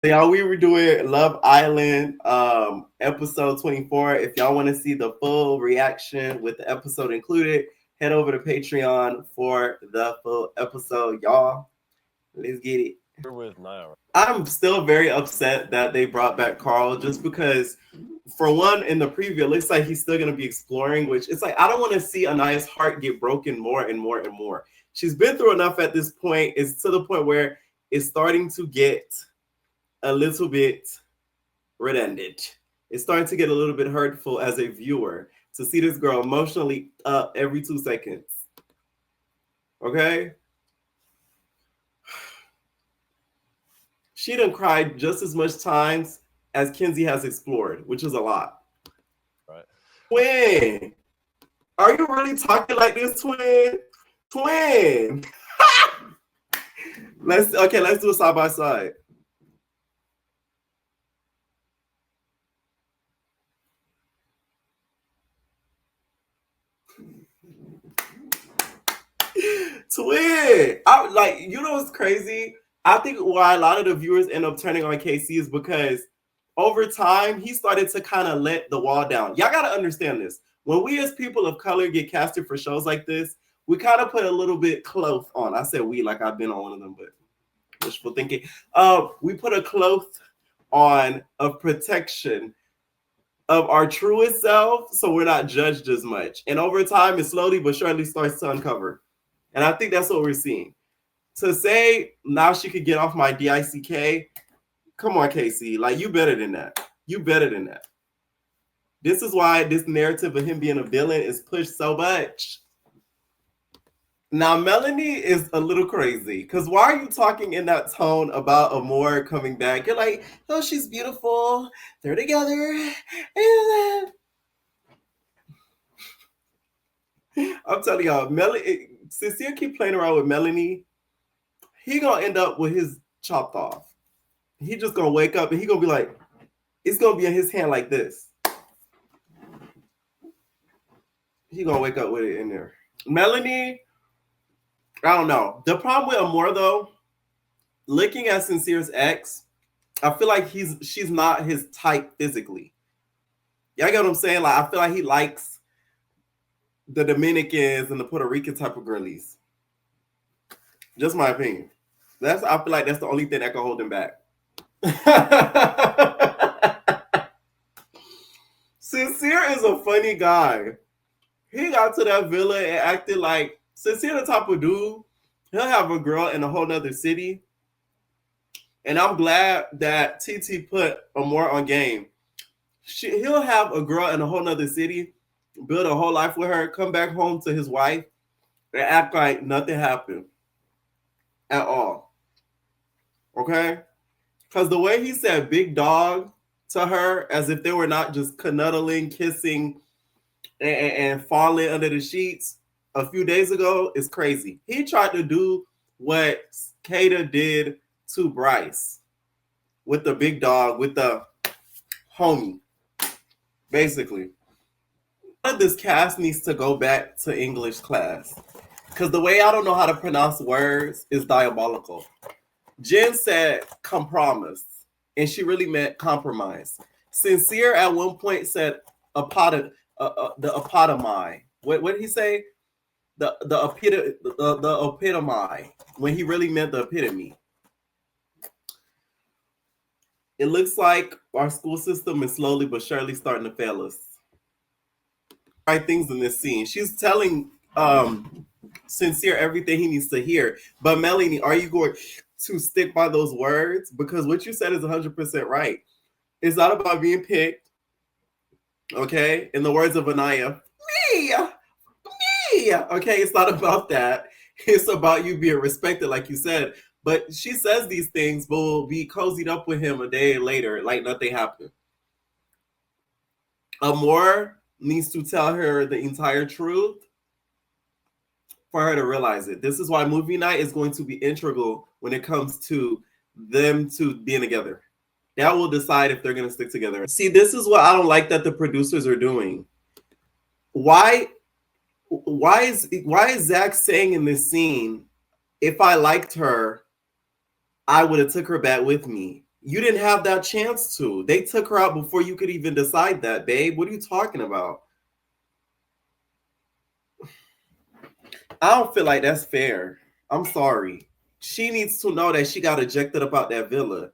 Y'all, we were doing Love Island episode 24. If y'all want to see the full reaction with the episode included, head over to Patreon for the full episode. Y'all, let's get it. We're with now. I'm still very upset that they brought back Carl just because, for one, in the preview, it looks like he's still going to be exploring, which it's like, I don't want to see Ania's heart get broken more and more and more. She's been through enough at this point. It's to the point where it's starting to get a little bit redundant. It's starting to get a little bit hurtful as a viewer to see this girl emotionally up every 2 seconds. Okay? She done cried just as much times as Kenzie has explored, which is a lot. Right. Twin, are you really talking like this, twin? Twin. let's do it side by side. Twin, you know what's crazy? I think why a lot of the viewers end up turning on KC is because over time he started to kind of let the wall down. Y'all gotta understand this. When we as people of color get casted for shows like this, we kind of put a little bit cloth on. I said we like I've been on one of them, but wishful thinking. We put a cloth on of protection of our truest self, so we're not judged as much. And over time, it slowly but surely starts to uncover. And I think that's what we're seeing. To say now she could get off my DICK, come on, Casey. Like, you better than that. You better than that. This is why this narrative of him being a villain is pushed so much. Now, Melanie is a little crazy. Because why are you talking in that tone about Amor coming back? You're like, oh, she's beautiful. They're together. I'm telling y'all, Melanie, Sincere keep playing around with Melanie, he gonna end up with his chopped off. He just gonna wake up and he gonna be like, it's gonna be in his hand like this. He gonna wake up with it in there. Melanie, I don't know. The problem with Amor though, looking at Sincere's ex, I feel like she's not his type physically. Y'all get what I'm saying? Like, I feel like he likes the Dominicans and the Puerto Rican type of girlies. Just my opinion. I feel like that's the only thing that can hold him back. Sincere is a funny guy. He got to that villa and acted like Sincere the type of dude. He'll have a girl in a whole nother city. And I'm glad that TT put Amor on game. He'll have a girl in a whole nother city, build a whole life with her, come back home to his wife, and act like nothing happened at all. Okay? Because the way he said big dog to her, as if they were not just cuddling, kissing, and falling under the sheets a few days ago is crazy. He tried to do what Kata did to Bryce with the big dog, with the homie, basically. This cast needs to go back to English class because the way I don't know how to pronounce words is diabolical. Jen said compromise, and she really meant compromise. Sincere at one point said the epitome. What did he say? The epitome, when he really meant the epitome. It looks like our school system is slowly but surely starting to fail us. Right things in this scene. She's telling Sincere everything he needs to hear. But Melanie, are you going to stick by those words? Because what you said is 100% right. It's not about being picked. Okay? In the words of Ania, me. Okay, it's not about that. It's about you being respected, like you said. But she says these things, but will be cozied up with him a day later, like nothing happened. Amor needs to tell her the entire truth for her to realize it. This is why movie night is going to be integral when it comes to them two being together. That will decide if they're going to stick together. See, this is what I don't like that the producers are doing. Why is Zach saying in this scene, if I liked her, I would have took her back with me? You didn't have that chance to. They took her out before you could even decide that, babe. What are you talking about? I don't feel like that's fair. I'm sorry. She needs to know that she got ejected about that villa.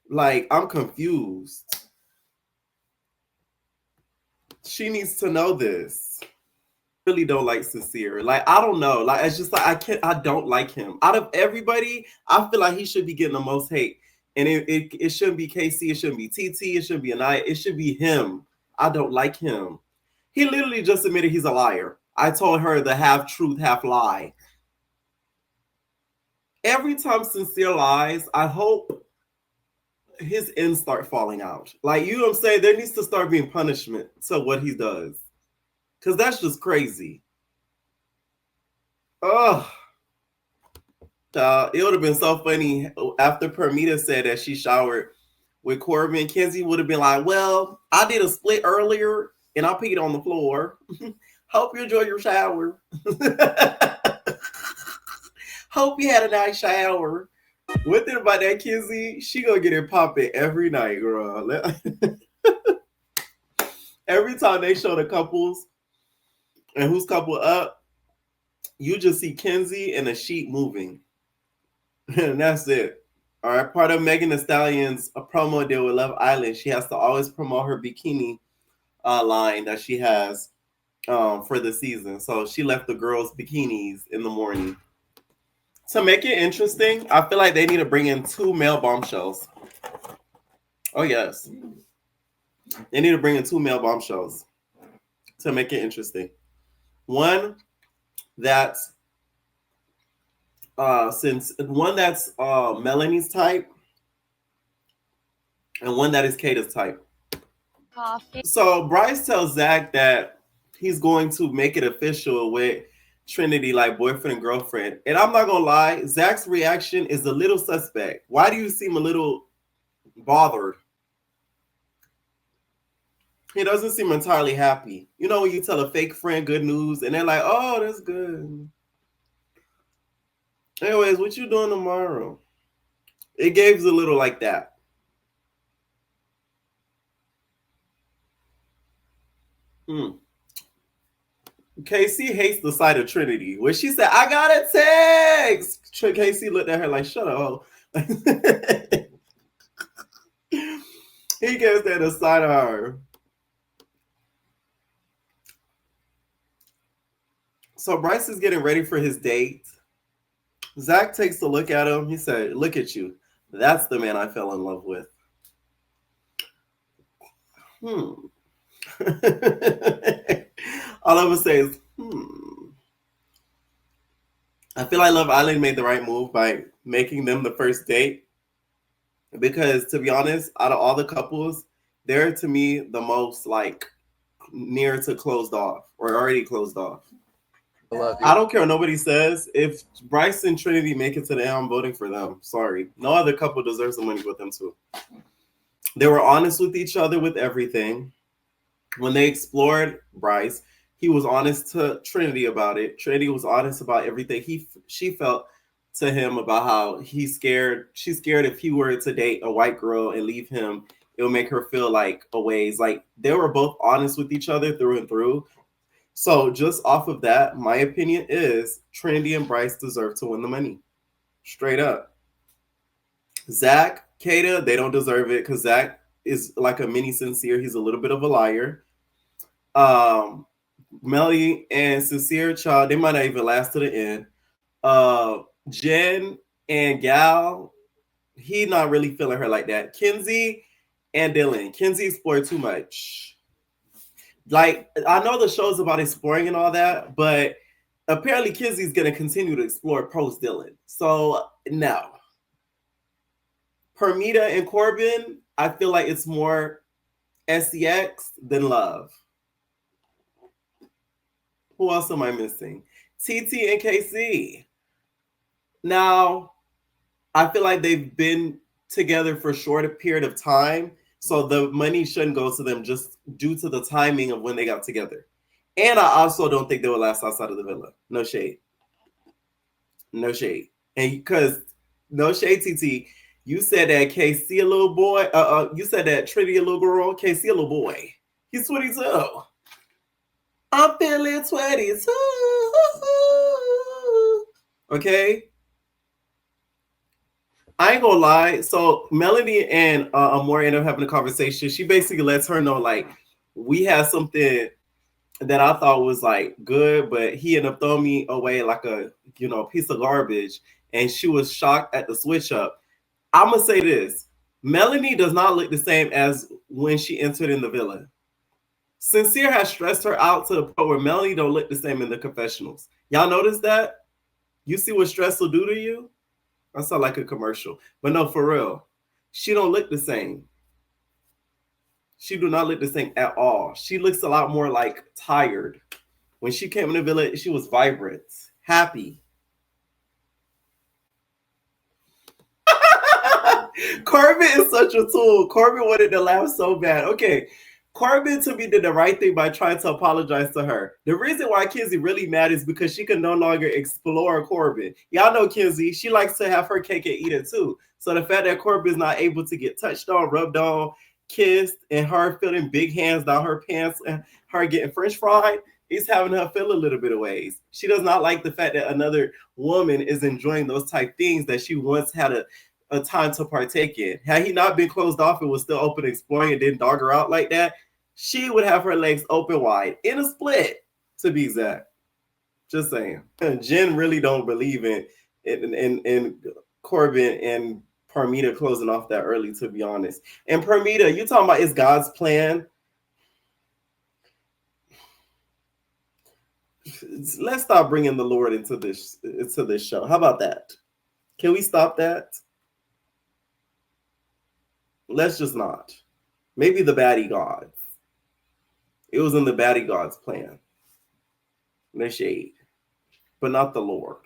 Like, I'm confused. She needs to know this. Really don't like Sincere. Like, I don't know. Like, it's just like I don't like him. Out of everybody, I feel like he should be getting the most hate. And it shouldn't be KC, it shouldn't be TT, it shouldn't be Nia, it should be him. I don't like him. He literally just admitted he's a liar. I told her the half truth, half lie. Every time Sincere lies, I hope his ends start falling out. Like, you know what I'm saying? There needs to start being punishment to what he does. Because that's just crazy. Oh, it would have been so funny after Permita said that she showered with Corbin. Kenzie would have been like, well, I did a split earlier and I peed on the floor. Hope you enjoy your shower. Hope you had a nice shower. One thing about that Kenzie, she gonna get it popping every night, girl. Every time they show the couples and who's couple up, you just see Kenzie and a sheet moving. And that's it. All right, part of Megan Thee Stallion's a promo deal with Love Island, she has to always promote her bikini line that she has for the season. So she left the girls' bikinis in the morning. To make it interesting, I feel like they need to bring in 2 male bombshells. Oh, yes. They need to bring in 2 male bombshells to make it interesting. One that's Melanie's type, and one that is Kata's type. Coffee. So Bryce tells Zach that he's going to make it official with Trinity, like boyfriend and girlfriend. And I'm not gonna lie, Zach's reaction is a little suspect. Why do you seem a little bothered? He doesn't seem entirely happy. You know when you tell a fake friend good news and they're like, oh, that's good. Anyways, what you doing tomorrow? It gives a little like that. Casey hates the sight of Trinity. When she said, I got a text, Casey looked at her like, shut up. He gets that the sight of her. So Bryce is getting ready for his date. Zach takes a look at him. He said, look at you. That's the man I fell in love with. All I would say is, I feel like Love Island made the right move by making them the first date. Because to be honest, out of all the couples, they're to me the most like near to closed off or already closed off. I don't care what nobody says. If Bryce and Trinity make it to the end, I'm voting for them. Sorry. No other couple deserves the money but them too. They were honest with each other with everything. When they explored Bryce, he was honest to Trinity about it. Trinity was honest about everything she felt to him about how she's scared if he were to date a white girl and leave him, it would make her feel like a ways. Like they were both honest with each other through and through. So just off of that, my opinion is Trinity and Bryce deserve to win the money. Straight up. Zach, Kata, they don't deserve it because Zach is like a mini Sincere. He's a little bit of a liar. Melanie and Sincere, child, they might not even last to the end. Jen and Gal, he not really feeling her like that. Kenzie and Dylan. Kenzie explored too much. Like, I know the show's about exploring and all that, but apparently Kenzie's going to continue to explore post Dylan. So, no. Permita and Corbin, I feel like it's more SEX than love. Who else am I missing? TT and KC. Now, I feel like they've been together for a short period of time, so the money shouldn't go to them just due to the timing of when they got together. And I also don't think they will last outside of the villa. No shade. No shade. And because No shade, TT. You said that KC a little boy. You said that Trinity a little girl. KC a little boy. He's 22. I'm feeling 22. Okay. I ain't gonna lie. So Melanie and Amore end up having a conversation. She basically lets her know like we had something that I thought was like good, but he ended up throwing me away like a piece of garbage. And she was shocked at the switch up. I'm gonna say this: Melanie does not look the same as when she entered in the villa. Sincere has stressed her out to the point where Melanie don't look the same in the confessionals. Y'all notice that? You see what stress will do to you? I sound like a commercial, but no, for real, she don't look the same. She do not look the same at all. She looks a lot more like tired. When she came in the village, she was vibrant, happy. Corbin is such a tool. Corbin wanted to laugh so bad. Okay, Corbin to me did the right thing by trying to apologize to her. The reason why Kenzie really mad is because she can no longer explore Corbin. Y'all know Kenzie, she likes to have her cake and eat it too. So the fact that Corbin is not able to get touched on, rubbed on, kissed, and her feeling big hands down her pants and her getting french fried, is having her feel a little bit of ways. She does not like the fact that another woman is enjoying those type things that she once had a time to partake in. Had he not been closed off and was still open exploring and didn't dog her out like that, she would have her legs open wide in a split, to be exact. Just saying. Jen really don't believe in Corbin and Parmita closing off that early, to be honest. And Parmita, you talking about it's God's plan? Let's stop bringing the Lord into this show. How about that? Can we stop that? Let's just not. Maybe the baddie gods. It was in the baddie gods' plan. No shade. But not the Lord.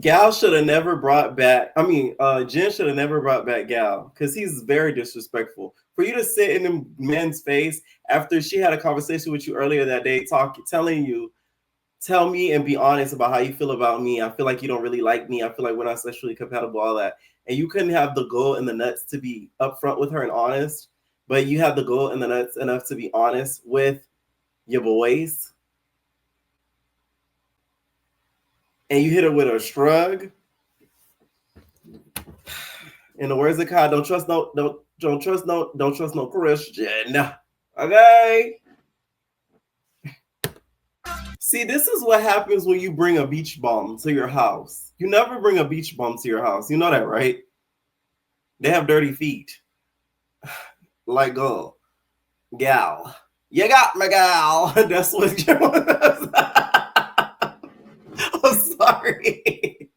Gal should have never brought back, Jen should have never brought back Gal because he's very disrespectful. For you to sit in the man's face after she had a conversation with you earlier that day, telling you, tell me and be honest about how you feel about me. I feel like you don't really like me. I feel like we're not sexually compatible, all that. And you couldn't have the goal and the nuts to be upfront with her and honest, but you have the goal and the nuts enough to be honest with your boys. And you hit her with a shrug. In the words of God, don't trust no Christian. Okay. See, this is what happens when you bring a beach bum to your house. You never bring a beach bum to your house. You know that, right? They have dirty feet. Like, gal. You got me, gal. That's what Jim was. I'm sorry.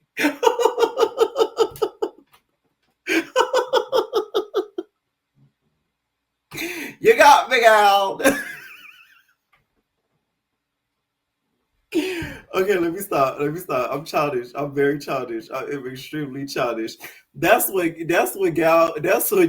You got me, gal. Okay, let me stop. I'm childish. I'm very childish. I am extremely childish. That's what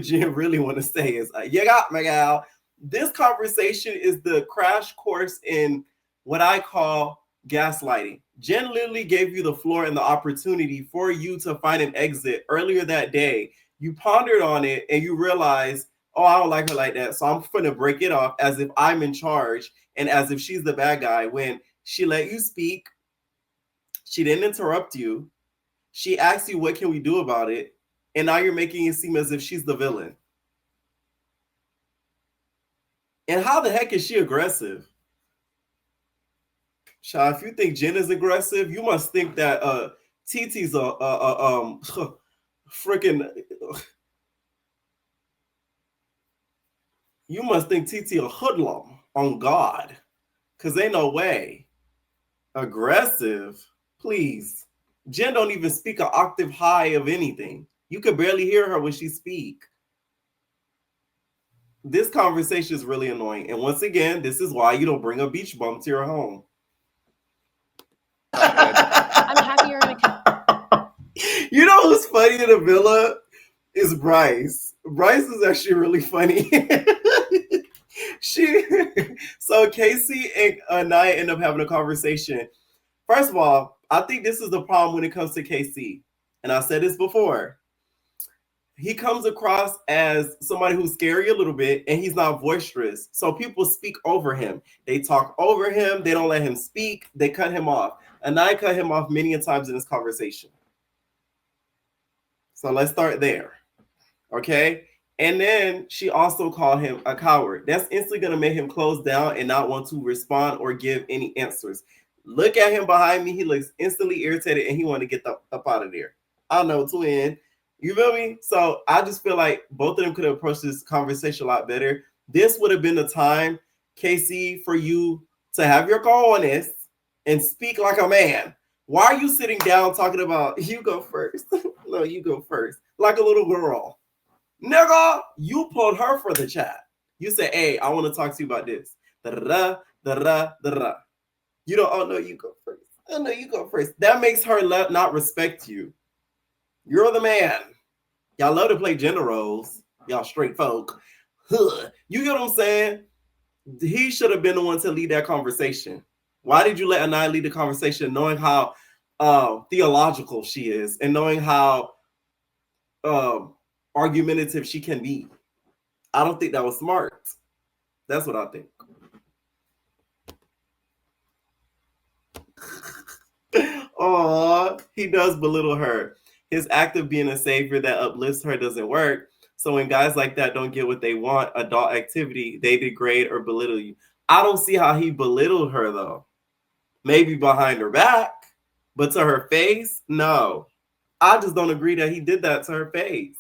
Jim really want to say is, you got me, gal. This conversation is the crash course in what I call gaslighting. Jen literally gave you the floor and the opportunity for you to find an exit earlier that day. You pondered on it and you realized, oh, I don't like her like that. So I'm going to break it off as if I'm in charge and as if she's the bad guy. When she let you speak, she didn't interrupt you. She asked you, what can we do about it? And now you're making it seem as if she's the villain. And how the heck is she aggressive? Sha, if you think Jen is aggressive, you must think that TT's freaking. You must think TT a hoodlum on God, cause ain't no way. Aggressive, please. Jen don't even speak an octave high of anything. You could barely hear her when she speak. This conversation is really annoying, and once again, this is why you don't bring a beach bum to your home. I'm happier in a. You know who's funny in the villa is Bryce. Bryce is actually really funny. So Casey and Nia end up having a conversation. First of all, I think this is the problem when it comes to Casey. and I said this before, he comes across as somebody who's scary a little bit, and he's not boisterous. So people speak over him. They talk over him. They don't let him speak. They cut him off. And I cut him off many times in this conversation. So let's start there. Okay? And then she also called him a coward. That's instantly going to make him close down and not want to respond or give any answers. Look at him behind me. He looks instantly irritated, and he want to get up out of there. I know, twin. You feel me? So I just feel like both of them could have approached this conversation a lot better. This would have been the time, Casey, for you to have your cojones and speak like a man. Why are you sitting down talking about you go first? No, you go first. Like a little girl. Nigga, you pulled her for the chat. You said, hey, I want to talk to you about this. Da-da-da, da-da-da, da-da. You don't, oh no, you go first. Oh no, you go first. That makes her not respect you. You're the man. Y'all love to play gender roles. Y'all straight folk. Huh. You get what I'm saying? He should have been the one to lead that conversation. Why did you let Nia lead the conversation knowing how theological she is and knowing how argumentative she can be? I don't think that was smart. That's what I think. Oh, he does belittle her. His act of being a savior that uplifts her doesn't work. So when guys like that don't get what they want, adult activity, they degrade or belittle you. I don't see how he belittled her, though. Maybe behind her back, but to her face, no. I just don't agree that he did that to her face.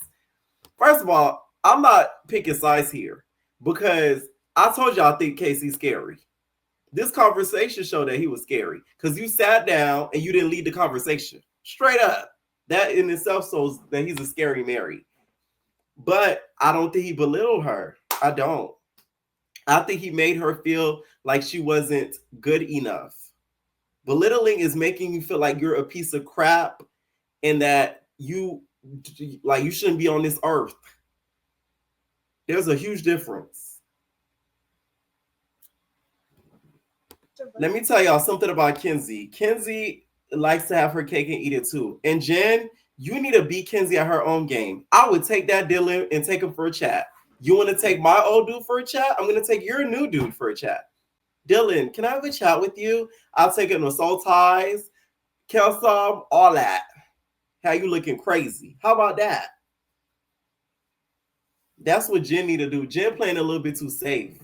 First of all, I'm not picking sides here because I told you I think Casey's scary. This conversation showed that he was scary because you sat down and you didn't lead the conversation. Straight up. That in itself shows that he's a scary Mary. But I don't think he belittled her. I don't. I think he made her feel like she wasn't good enough. Belittling is making you feel like you're a piece of crap and that you shouldn't be on this earth. There's a huge difference. Let me tell y'all something about Kenzie. Kenzie likes to have her cake and eat it too. And Jen, you need to beat Kenzie at her own game. I would take that Dylan and take him for a chat. You want to take my old dude for a chat? I'm going to take your new dude for a chat. Dylan, can I have a chat with you? I'll take him to Soul Ties, Kelsam, all that. How you looking crazy? How about that? That's what Jen need to do. Jen playing a little bit too safe.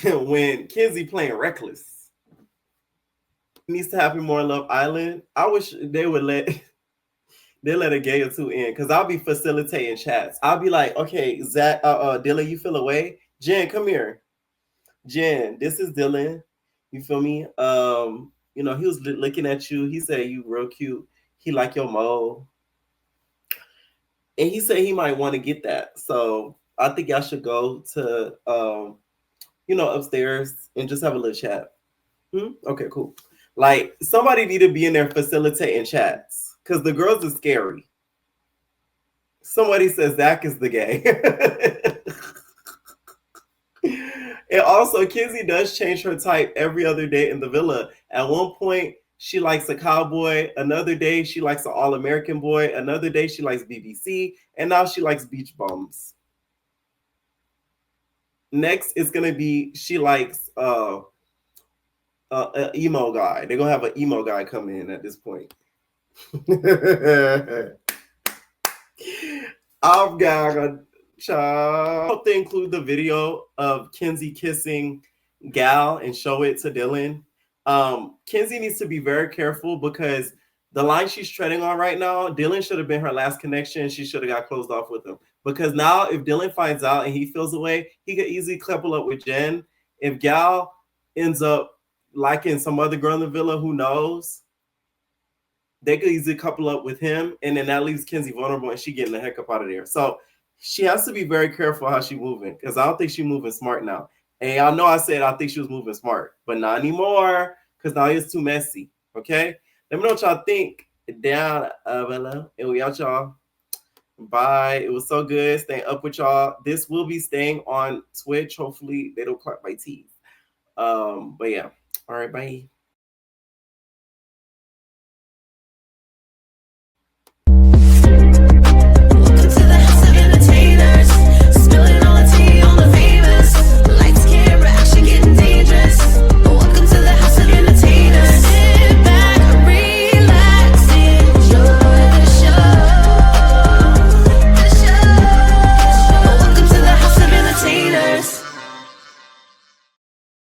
When Kenzie playing reckless. Needs to happen more in Love Island. I wish they would let a gay or two in because I'll be facilitating chats. I'll be like, okay, Zach, Dylan, you feel away? Jen, come here. Jen, this is Dylan. You feel me? He was looking at you. He said you real cute. He like your mo. And he said he might want to get that. So I think y'all should go to upstairs and just have a little chat. Okay, cool. Like, somebody need to be in there facilitating chats because the girls are scary. Somebody says Zach is the gay. And also, Kenzie does change her type every other day in the villa. At one point, she likes a cowboy. Another day, she likes an all-American boy. Another day, she likes BBC. And now she likes beach bums. Next, it's going to be she likes... an emo guy. They're gonna have an emo guy come in at this point. I've got a child. I hope they include the video of Kenzie kissing Gal and show it to Dylan. Kenzie needs to be very careful because the line she's treading on right now, Dylan should have been her last connection. She should have got closed off with him. Because now if Dylan finds out and he feels away, he could easily couple up with Jen. If Gal ends up liking some other girl in the villa, who knows? They could easily couple up with him, and then that leaves Kenzie vulnerable, and she getting the heck up out of there. So she has to be very careful how she moving, because I don't think she's moving smart now. And y'all know I said I think she was moving smart, but not anymore, because now it's too messy. Okay? Let me know what y'all think down below, and we out, y'all. Bye. It was so good staying up with y'all. This will be staying on Twitch. Hopefully they don't clap my teeth. But yeah. All right, bye.